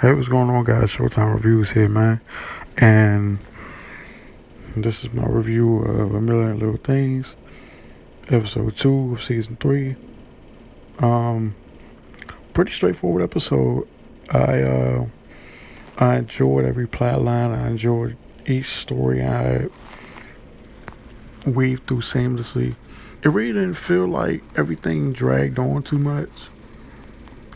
Hey, what's going on, guys? Showtime Reviews here, man. And this is my review of A Million Little Things, episode 2 of season 3. Um, Pretty straightforward episode. I uh, I enjoyed every plot line. I enjoyed each story. I weaved through seamlessly. It really didn't feel like everything dragged on too much.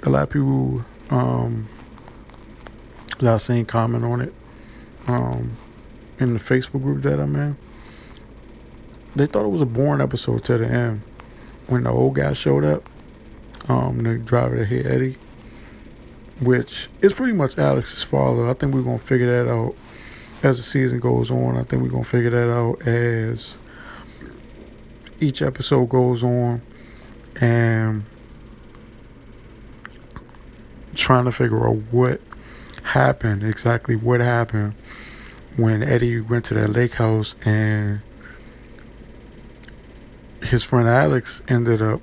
A lot of people that I've seen comment on it um, in the Facebook group that I'm in. They thought it was a boring episode to the end. When the old guy showed up, the driver that hit Eddie, which is pretty much Alex's father. I think we're gonna figure that out as the season goes on. I think we're gonna figure that out as each episode goes on, and trying to figure out what happened, exactly what happened when Eddie went to that lake house and his friend Alex ended up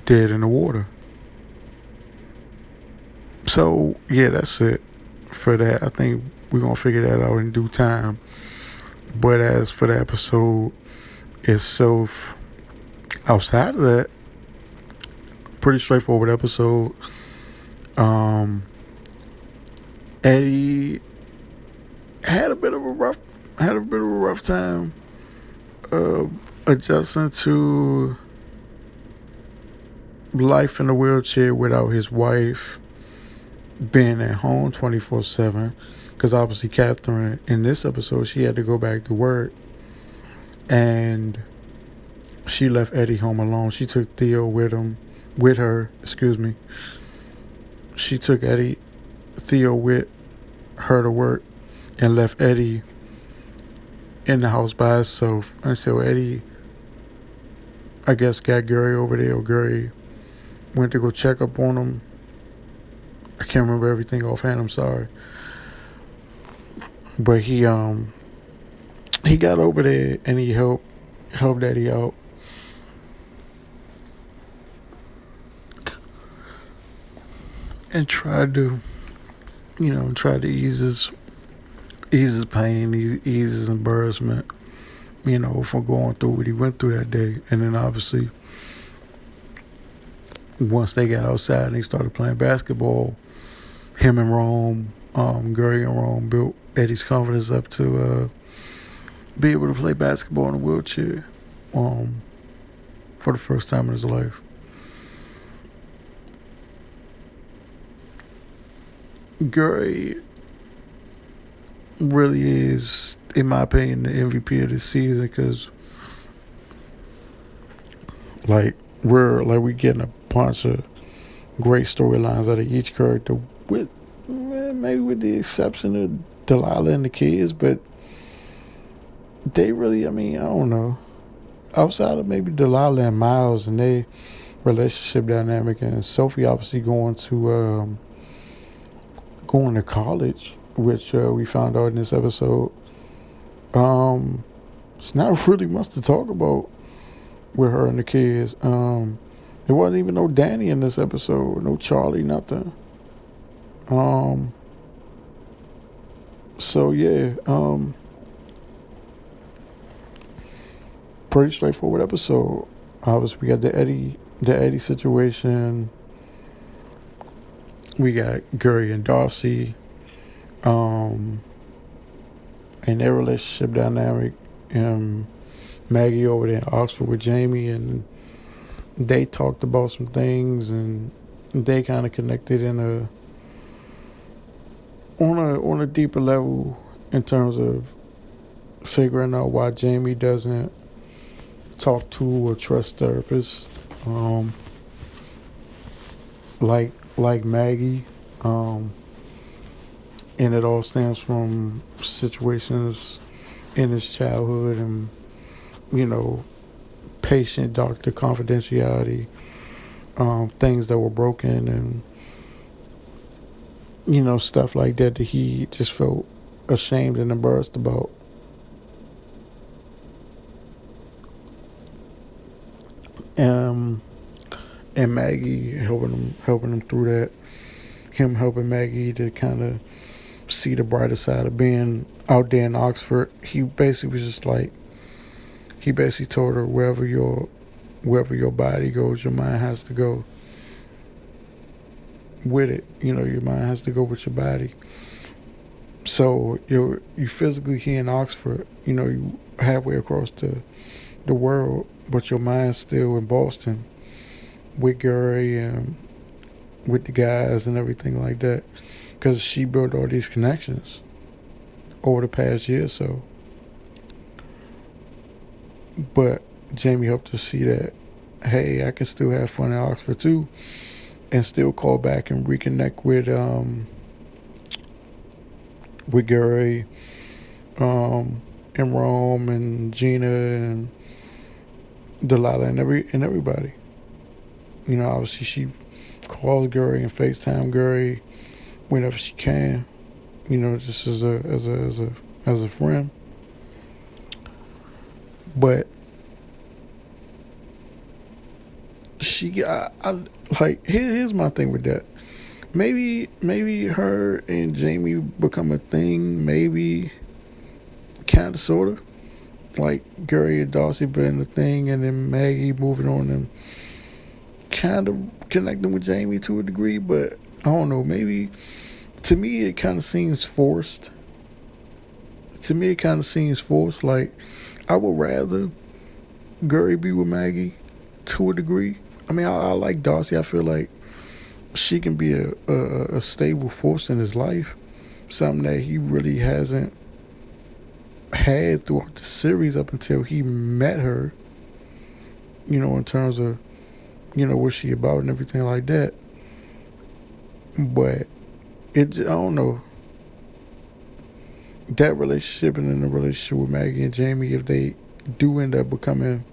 dead in the water. So yeah, that's it for that. I think we're gonna figure that out in due time. But as for the episode itself, outside of that, pretty straightforward episode. Um, Eddie had a bit of a rough time uh, adjusting to life in a wheelchair without his wife being at home 24/7. Because obviously Catherine in this episode she had to go back to work, and she left Eddie home alone. She took Theo with her. Excuse me. She took Theo with her to work, and left Eddie in the house by himself until Eddie, I guess, got Gary over there, or Gary went to go check up on him. I can't remember everything offhand. I'm sorry, but he got over there and he helped Eddie out, and tried to ease his pain, ease his embarrassment, for going through what he went through that day. And then obviously, once they got outside and they started playing basketball, him and Rome, Gary and Rome built Eddie's confidence up to be able to play basketball in a wheelchair for the first time in his life. Gary really is, in my opinion, the MVP of this season because, we getting a bunch of great storylines out of each character, with maybe with the exception of Delilah and the kids, but they really, I don't know. Outside of maybe Delilah and Miles and their relationship dynamic, and Sophie obviously going to college, which we found out in this episode. It's not really much to talk about with her and the kids. There wasn't even no Danny in this episode, no Charlie, nothing. So yeah, pretty straightforward episode. Obviously, we got the Eddie situation. We got Gary and Darcy, and their relationship dynamic. And Maggie over there in Oxford with Jamie, and they talked about some things, and they kind of connected on a deeper level in terms of figuring out why Jamie doesn't talk to or trust therapists, like Maggie, and it all stems from situations in his childhood, and you know patient doctor confidentiality, things that were broken, and stuff like that he just felt ashamed and embarrassed about. Um, and Maggie helping him through that. him helping Maggie to kind of see the brighter side of being out there in Oxford. He basically was just like, he basically told her wherever your body goes, your mind has to go with it. Your mind has to go with your body. So you physically here in Oxford, you halfway across the world, but your mind's still in Boston with Gary and with the guys and everything like that, because she built all these connections over the past year or so. But Jamie helped her see that, hey, I can still have fun in Oxford too, and still call back and reconnect with Gary, and Rome and Gina and Delilah and everybody. Obviously she calls Gary and FaceTime Gary whenever she can. Just as a friend. But I like, here's my thing with that. Maybe her and Jamie become a thing. Maybe, kind of, sort of, like Gary and Darcy being a thing, and then Maggie moving on and kind of connecting with Jamie to a degree. But I don't know. Maybe, to me, it kind of seems forced. Like, I would rather Gary be with Maggie to a degree. I mean, I like Darcy. I feel like she can be a stable force in his life, something that he really hasn't had throughout the series up until he met her, in terms of, what she about and everything like that. But I don't know. That relationship and then the relationship with Maggie and Jamie, if they do end up becoming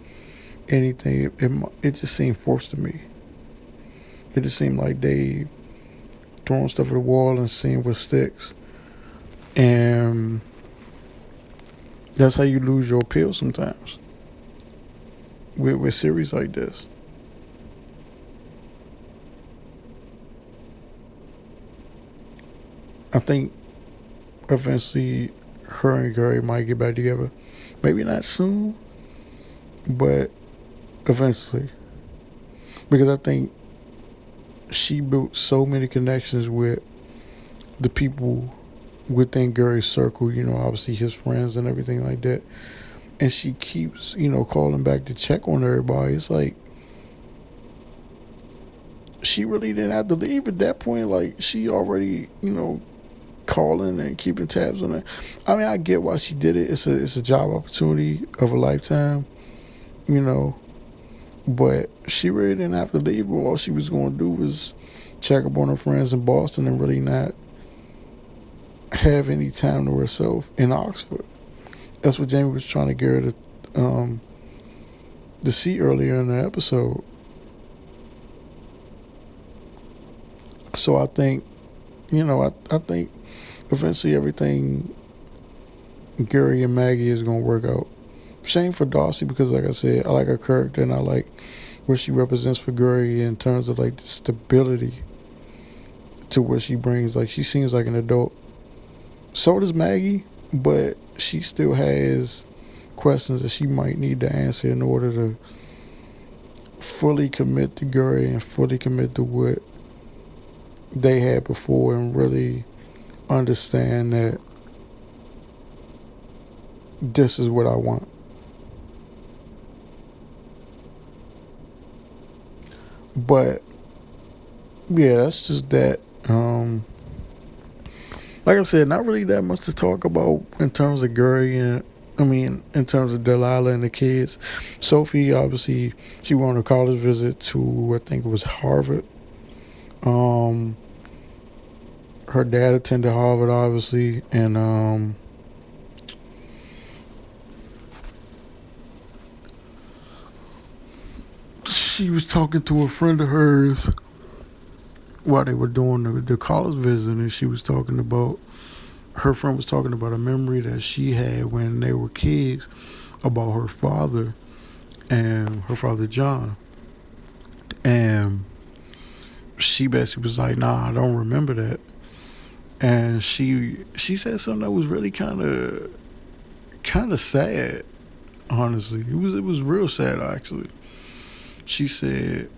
anything, it just seemed forced to me. It just seemed like they throwing stuff at the wall and seeing what sticks. And that's how you lose your appeal sometimes with series like this. I think eventually her and Gary might get back together. Maybe not soon, but eventually. Because I think she built so many connections with the people within Gary's circle, obviously his friends and everything like that. And she keeps, calling back to check on everybody. It's like, she really didn't have to leave at that point. Like, she already, calling and keeping tabs on it. I mean, I get why she did it. It's a job opportunity of a lifetime, but she really didn't have to leave. All she was going to do was check up on her friends in Boston and really not have any time to herself in Oxford. That's what Jamie was trying to get her to see earlier in the episode. So I think, I think eventually everything Gary and Maggie is going to work out. Shame for Darcy, because like I said, I like her character and I like what she represents for Gary in terms of like the stability to what she brings. Like, she seems like an adult. So does Maggie, but she still has questions that she might need to answer in order to fully commit to Gary and fully commit to what they had before and really understand that this is what I want. But yeah, that's just that. Like I said, not really that much to talk about in terms of Gary and in terms of Delilah and the kids. Sophie, obviously, she went on a college visit to, I think it was Harvard. Her dad attended Harvard, obviously, and she was talking to a friend of hers while they were doing the college visit, and she was talking about, her friend was talking about a memory that she had when they were kids about her father and her father John. And she basically was like, "Nah, I don't remember that." And she said something that was really kind of sad. Honestly, it was real sad actually. She said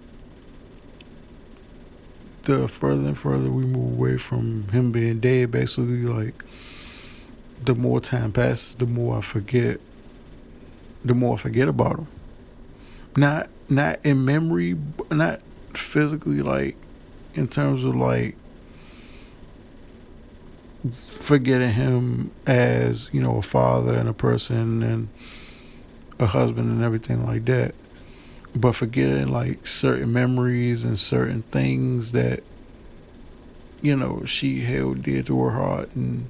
the further and further we move away from him being dead, basically like the more time passes, the more I forget about him. Not in memory, not physically, like in terms of like forgetting him as a father and a person and a husband and everything like that, but forgetting like certain memories and certain things that she held dear to her heart and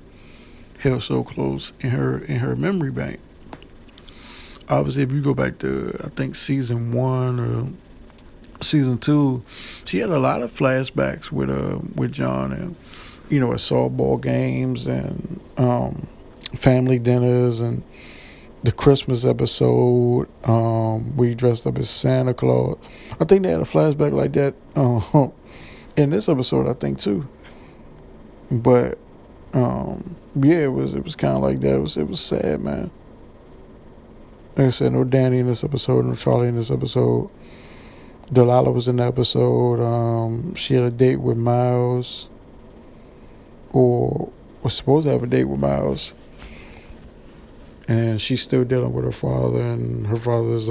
held so close in her memory bank. Obviously, if you go back to I think season 1 or season 2, she had a lot of flashbacks with John and at softball games and family dinners and the Christmas episode where he dressed up as Santa Claus. I think they had a flashback like that in this episode, I think too. But yeah, it was kind of like that. It was sad, man. Like I said, no Danny in this episode, no Charlie in this episode. Delilah was in the episode. She had a date with Miles, or was supposed to have a date with Miles, and she's still dealing with her father and her father's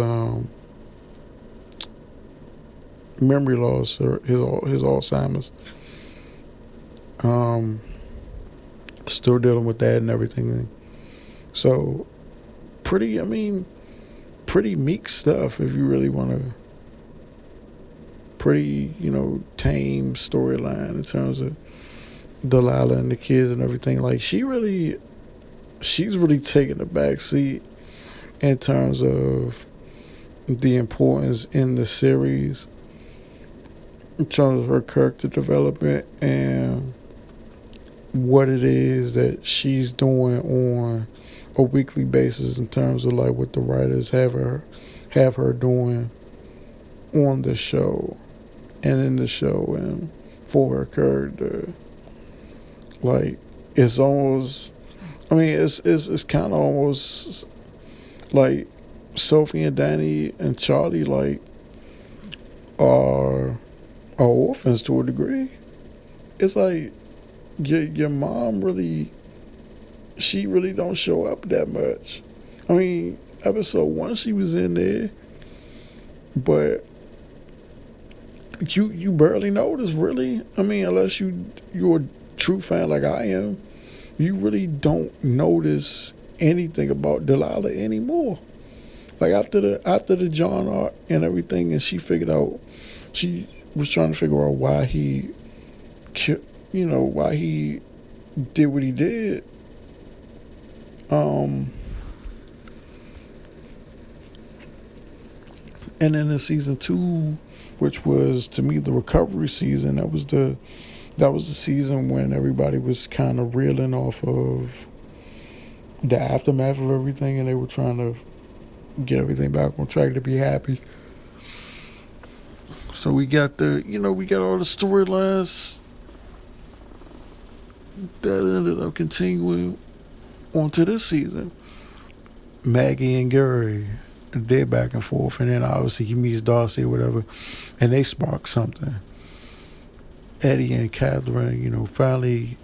memory loss, or his Alzheimer's. Still dealing with that and everything. So pretty meek stuff if you really want to. Pretty, tame storyline in terms of Delilah and the kids and everything. Like she's really taking the back seat in terms of the importance in the series, in terms of her character development and what it is that she's doing on a weekly basis in terms of like what the writers have her doing on the show and in the show and for her character. Like it's almost, it's kind of almost like Sophie and Danny and Charlie like are orphans to a degree. It's like your mom she really don't show up that much. Episode 1 she was in there, but you barely notice really. Unless you're a true fan like I am, you really don't notice anything about Delilah anymore. Like after the John arc and everything, and she was trying to figure out why he why he did what he did. And then in season 2, which was to me the recovery season, that was the season when everybody was kind of reeling off of the aftermath of everything, and they were trying to get everything back on track to be happy. So we got we got all the storylines that ended up continuing onto this season. Maggie and Gary, they're back and forth, and then obviously he meets Darcy or whatever, and they spark something. Eddie and Catherine, finally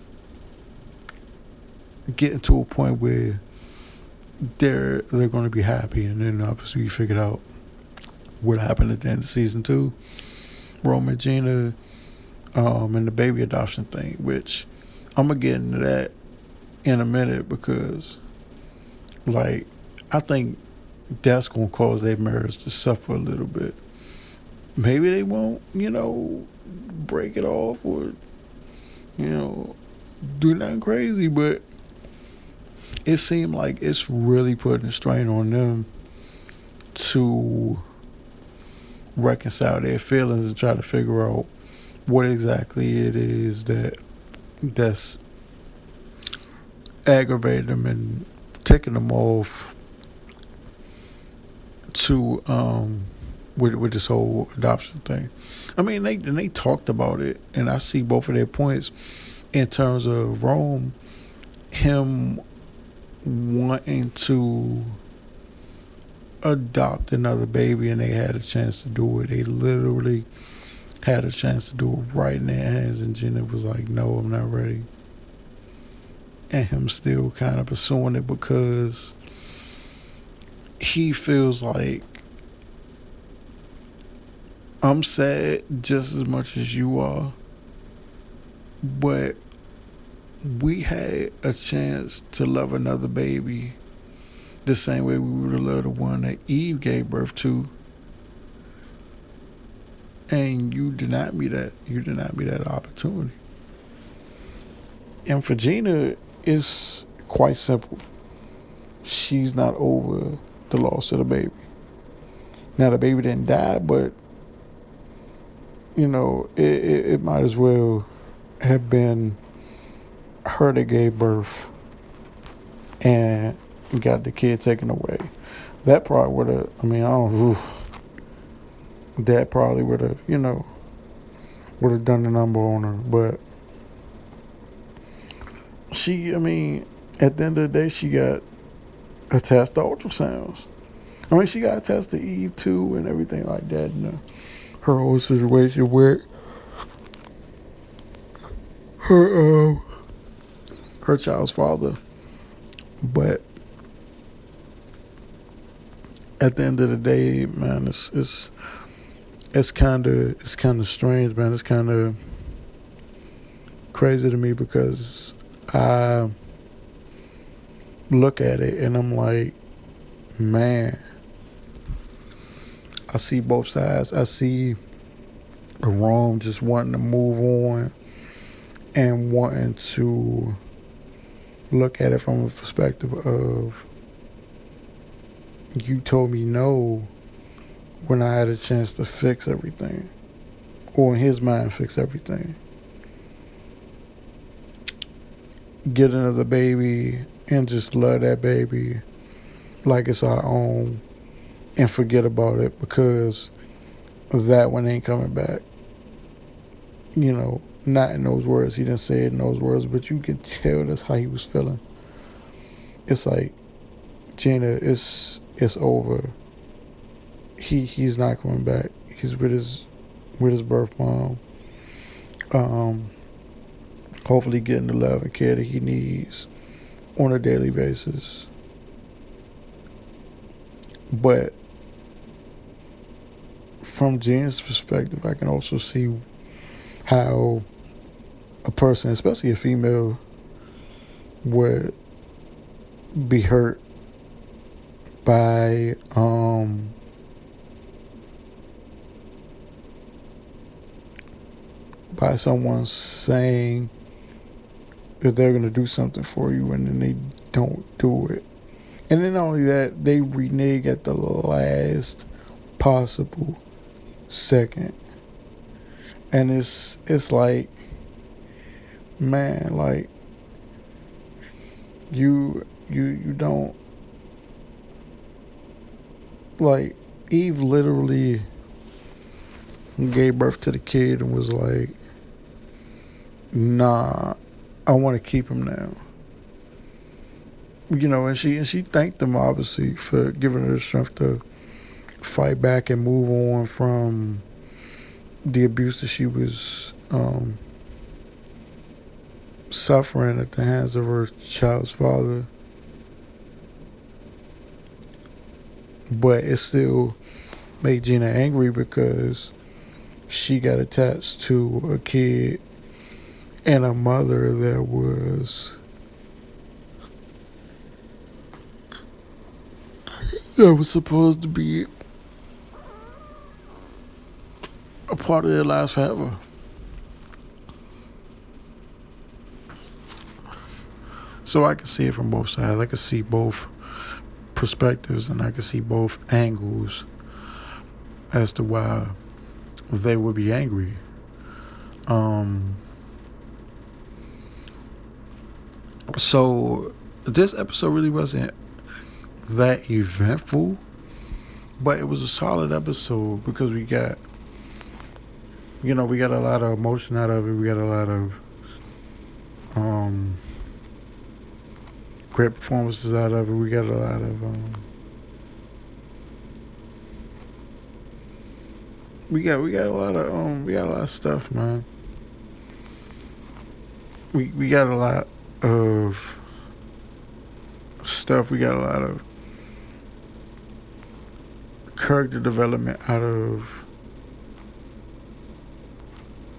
getting to a point where they're going to be happy, and then obviously we figured out what happened at the end of season 2. Rome and Gina, and the baby adoption thing, which I'm gonna get into that in a minute because, like, I think that's gonna cause their marriage to suffer a little bit. Maybe they won't, break it off or, do nothing crazy, but it seemed like it's really putting a strain on them to reconcile their feelings and try to figure out what exactly it is that's aggravating them and taking them off to with this whole adoption thing. I mean, they talked about it, and I see both of their points in terms of Rome, him wanting to adopt another baby, and they had a chance to do it. They literally had a chance to do it right in their hands, and Jenna was like, "No, I'm not ready." And him still kind of pursuing it because he feels like, I'm sad just as much as you are, but we had a chance to love another baby the same way we would have loved the one that Eve gave birth to, and you denied me that. You denied me that opportunity. And for Gina, it's quite simple. She's not over the loss of the baby. Now the baby didn't die, but it might as well have been her that gave birth and got the kid taken away. That probably would have, that probably would have, would have done the number on her. But at the end of the day, she got attached to ultrasounds. She got attached to Eve too and everything like that. Her whole situation with her child's father. But at the end of the day, man, it's kind of strange, man. It's kind of crazy to me because I look at it and I'm like, man, I see both sides. I see Rome just wanting to move on and wanting to look at it from a perspective of, you told me no when I had a chance to fix everything, or in his mind fix everything. Get another baby and just love that baby like it's our own and forget about it because that one ain't coming back. Not in those words. He didn't say it in those words, but you can tell that's how he was feeling. It's like, Gina, it's over. He's not coming back. He's with his birth mom. Hopefully getting the love and care that he needs on a daily basis. But from Gina's perspective, I can also see how a person, especially a female, would be hurt by someone saying that they're going to do something for you and then they don't do it. And then not only that, they renege at the last possible second. And it's like, man, like, you don't, like, Eve literally gave birth to the kid and was like, nah, I want to keep him now. And she thanked them obviously for giving her the strength to fight back and move on from the abuse that she was suffering at the hands of her child's father. But it still made Gina angry because she got attached to a kid and a mother that was supposed to be a part of their lives forever. So I can see it from both sides. I can see both perspectives and I can see both angles as to why they would be angry. So this episode really wasn't that eventful, But it was a solid episode because we got a lot of emotion out of it. We got a lot of um, great performances out of it. We got a lot of we got a lot of stuff, man. We got a lot of stuff. We got a lot of character development out of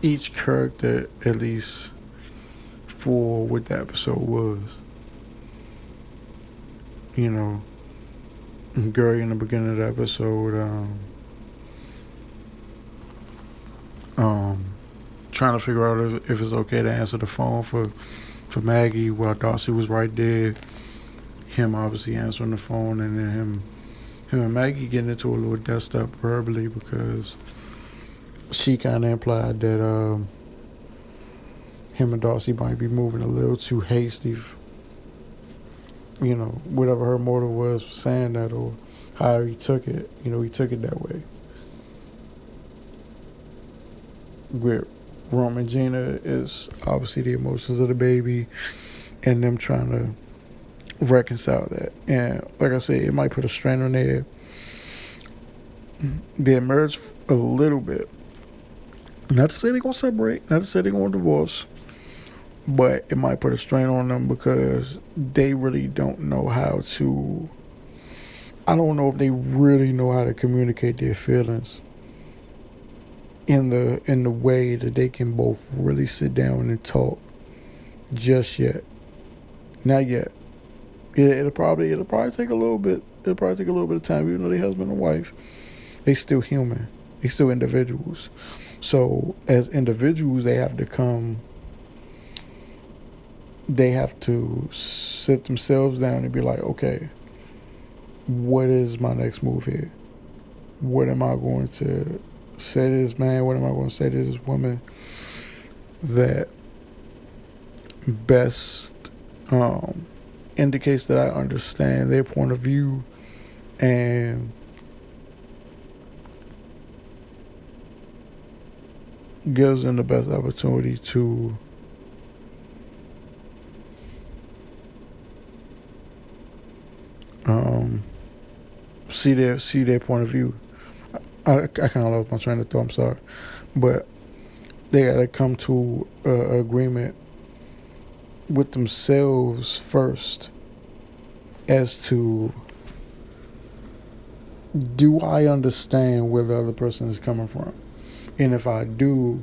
each character, at least for what the episode was. You know, Gary in the beginning of the episode, um, trying to figure out if it's okay to answer the phone for Maggie while Darcy was right there. Him obviously answering the phone, and then him and Maggie getting into a little dust up verbally because she kind of implied that him and Darcy might be moving a little too hasty. Whatever her motive was for saying that or how he took it, he took it that way. With Rome and Gina is obviously the emotions of the baby and them trying to reconcile that. And like I said, it might put a strain on their marriage a little bit. Not to say they're going to separate, not to say they're going to divorce, but it might put a strain on them because they really don't know how to. I don't know if they really know how to communicate their feelings in the way that they can both really sit down and talk just yet. Not yet. It'll probably take a little bit. It'll probably take a little bit of time. Even though they're husband and wife, they still human. They still individuals. So as individuals, they have to sit themselves down and be like, okay, what is my next move here? What am I going to say to this man? What am I going to say to this woman that best indicates that I understand their point of view and gives them the best opportunity to see their point of view. I kind of lost my train of thought. I'm sorry, but they got to come to an agreement with themselves first as to, do I understand where the other person is coming from? And if I do,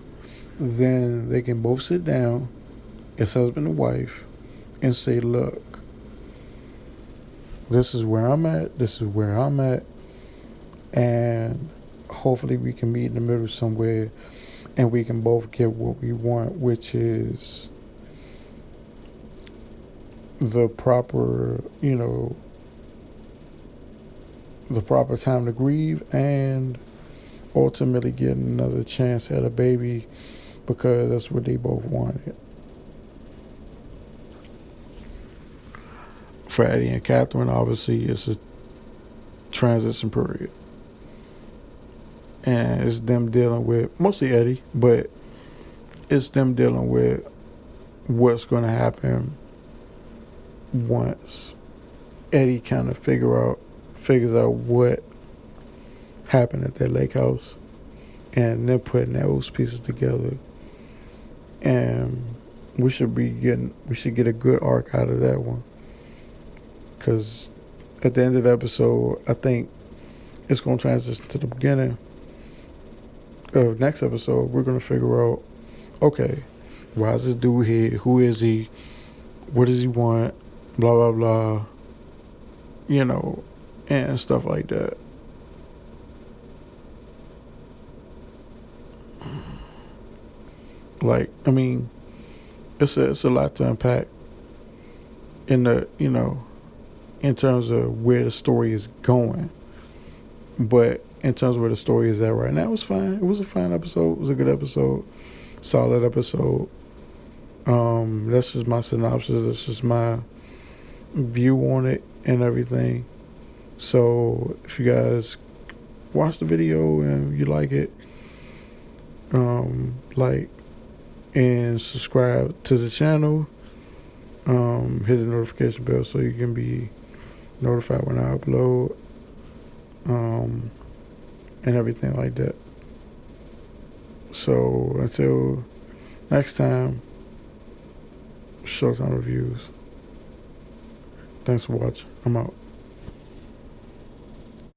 then they can both sit down as husband and wife and say, look, this is where I'm at, this is where I'm at, and hopefully we can meet in the middle somewhere and we can both get what we want, which is the proper, the proper time to grieve and ultimately get another chance at a baby because that's what they both wanted. For Eddie and Catherine, obviously, it's a transition period. And it's them dealing with, mostly Eddie, but it's them dealing with what's going to happen once Eddie kind of figures out what happened at that lake house, and then putting those pieces together. And we should get a good arc out of that one. Because at the end of the episode, I think it's going to transition to the beginning of next episode. We're going to figure out, okay, why is this dude here? Who is he? What does he want? Blah, blah, blah. And stuff like that. Like, I mean, it's a lot to unpack in terms of where the story is going. But in terms of where the story is at right now, it was fine. It was a fine episode. It was a good episode. Solid episode. That's just my synopsis. That's just my view on it and everything. So if you guys watch the video and you like it, like and subscribe to the channel. Hit the notification bell so you can be notified when I upload, and everything like that. So until next time, Showtime Reviews. Thanks for watching. I'm out.